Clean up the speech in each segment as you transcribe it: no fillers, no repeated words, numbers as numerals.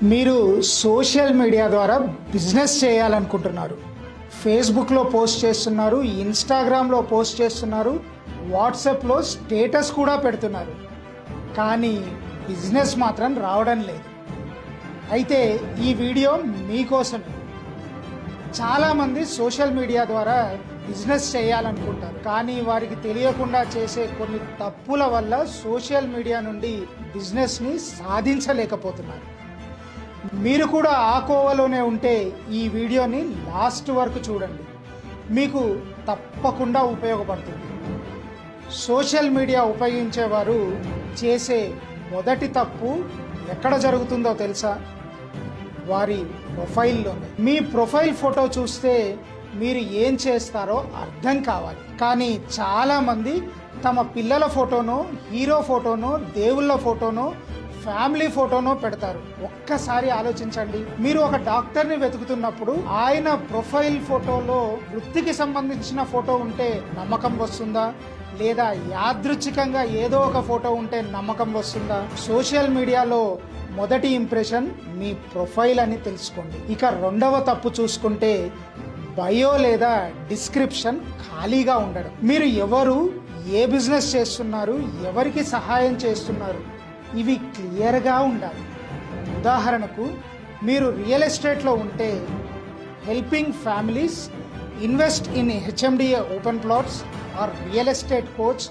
మీరు social media ద్వారా business చేయాలనుకుంటున్నారు. ఫేస్బుక్లో పోస్ట్ చేస్తున్నారు, ఇన్స్టాగ్రామ్లో పోస్ట్ చేస్తున్నారు, వాట్సాప్లో స్టేటస్ కూడా పెడుతున్నారు. కానీ బిజినెస్ మాత్రం రావడం లేదు. అయితే ఈ వీడియో మీకోసమే. చాలామంది సోషల్ మీడియా ద్వారా బిజినెస్ చేయాలనుకుంటారు, కానీ వారికి తెలియకుండా చేసే కొన్ని తప్పుల వల్ల సోషల్ మీడియా నుండి బిజినెస్ని సాధించలేకపోతున్నారు. మీరు కూడా ఆ కోవలోనే ఉంటే ఈ వీడియోని లాస్ట్ వరకు చూడండి, మీకు తప్పకుండా ఉపయోగపడుతుంది. సోషల్ మీడియా ఉపయోగించేవారు చేసే మొదటి తప్పు ఎక్కడ జరుగుతుందో తెలుసా? వారి ప్రొఫైల్లోనే. మీ ప్రొఫైల్ ఫోటో చూస్తే మీరు ఏం చేస్తారో అర్థం కావాలి. కానీ చాలామంది తమ పిల్లల ఫోటోనో, హీరో ఫోటోనో, దేవుళ్ళ ఫోటోనో, ఫ్యామిలీ ఫోటోనో పెడతారు. ఒక్కసారి ఆలోచించండి. మీరు ఒక డాక్టర్ని వెతుకుతున్నప్పుడు ఆయన ప్రొఫైల్ ఫోటోలో వృత్తికి సంబంధించిన ఫోటో ఉంటే నమ్మకం వస్తుందా? లేదా యాదృచ్ఛికంగా ఏదో ఒక ఫోటో ఉంటే నమ్మకం వస్తుందా? సోషల్ మీడియాలో మొదటి ఇంప్రెషన్ మీ ప్రొఫైల్ అని తెలుసుకోండి. ఇక రెండవ తప్పు చూసుకుంటే బయో లేదా డిస్క్రిప్షన్ ఖాళీగా ఉండడం. మీరు ఎవరు, ఏ బిజినెస్ చేస్తున్నారు, ఎవరికి సహాయం చేస్తున్నారు, ఇవి క్లియర్గా ఉండాలి. ఉదాహరణకు, మీరు రియల్ ఎస్టేట్లో ఉంటే helping families invest in HMDA open plots or real estate coach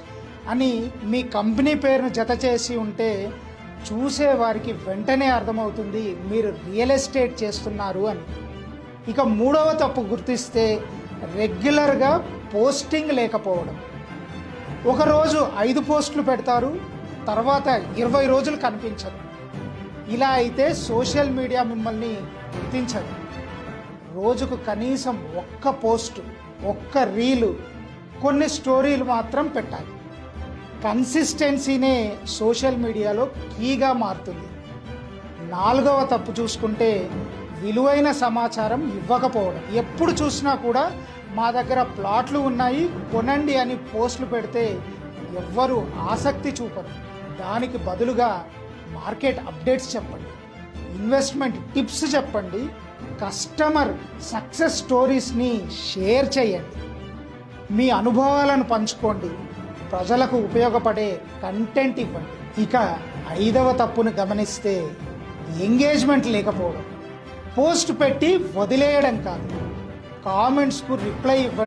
అని మీ కంపెనీ పేరును జత చేసి ఉంటే చూసే వారికి వెంటనే అర్థమవుతుంది మీరు రియల్ ఎస్టేట్ చేస్తున్నారు అని. ఇక మూడవ తప్పు గుర్తిస్తే రెగ్యులర్గా పోస్టింగ్ లేకపోవడం. ఒకరోజు 5 పోస్టులు పెడతారు, తర్వాత 20 రోజులు కనిపించరు. ఇలా అయితే సోషల్ మీడియా మిమ్మల్ని గుర్తించదు. రోజుకు కనీసం ఒక్క పోస్టు, ఒక్క రీలు, కొన్ని స్టోరీలు మాత్రం పెట్టాలి. కన్సిస్టెన్సీనే సోషల్ మీడియాలో కీగా మారుతుంది. నాలుగవ తప్పు చూసుకుంటే విలువైన సమాచారం ఇవ్వకపోవడం. ఎప్పుడు చూసినా కూడా మా దగ్గర ప్లాట్లు ఉన్నాయి, కొనండి అని పోస్టులు పెడితే ఎవ్వరూ ఆసక్తి చూపరు. దానికి బదులుగా మార్కెట్ అప్డేట్స్ చెప్పండి, ఇన్వెస్ట్మెంట్ టిప్స్ చెప్పండి, కస్టమర్ సక్సెస్ స్టోరీస్ని షేర్ చేయండి, మీ అనుభవాలను పంచుకోండి, ప్రజలకు ఉపయోగపడే కంటెంట్ ఇవ్వండి. ఇక 5వ తప్పును గమనిస్తే ఎంగేజ్మెంట్ లేకపోవడం. పోస్ట్ పెట్టి వదిలేయడం కాదు, కామెంట్స్కు రిప్లై ఇవ్వండి.